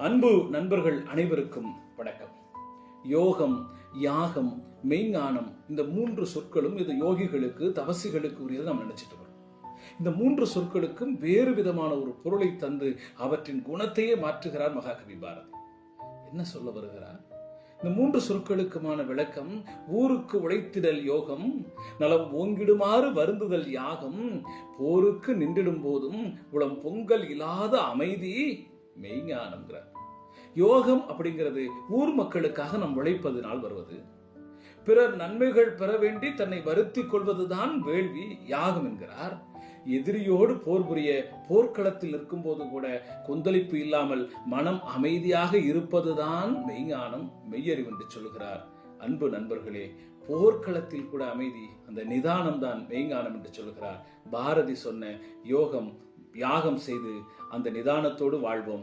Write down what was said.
அன்பு நண்பர்கள் அனைவருக்கும் வணக்கம். யோகம், யாகம், மெய்ஞானம், இந்த மூன்று சொற்களும் இது யோகிகளுக்கு, தபசிகளுக்கு உரியது நாம் நினைச்சிட்டு வரோம். இந்த மூன்று சொற்களுக்கும் வேறு விதமான ஒரு பொருளை தந்து அவற்றின் குணத்தையே மாற்றுகிறார் மகாகவி பாரதி. என்ன சொல்ல வருகிறார்? இந்த மூன்று சொற்களுக்குமான விளக்கம்: ஊருக்கு உழைத்திடல் யோகம், நலம் ஓங்கிடுமாறு வருந்துதல் யாகம், போருக்கு நின்றிடும் போதும் உளம் பொங்கல் இல்லாத அமைதி மெய்ஞானம்ங்கிறார். யோகம் அப்படிங்கிறது ஊர் மக்களுக்காக நாம் உழைப்பதனால் வருவது, பிறர் நன்மைகள் பெற வேண்டி தன்னை வருத்திக் கொள்வதுதான் வேள்வி, யாகம் என்கிறார். எதிரியோடு போர் புரிய போர்க்களத்தில் இருக்கும் போது கூட கொந்தளிப்பு இல்லாமல் மனம் அமைதியாக இருப்பதுதான் மெய்ஞானம், மெய்யறிவு என்று சொல்கிறார். அன்பு நண்பர்களே, போர்க்களத்தில் கூட அமைதி, அந்த நிதானம் தான் மெய்ஞானம் என்று சொல்கிறார். பாரதி சொன்ன யோகம், யாகம் செய்து அந்த நிதானத்தோடு வாழ்வோம்.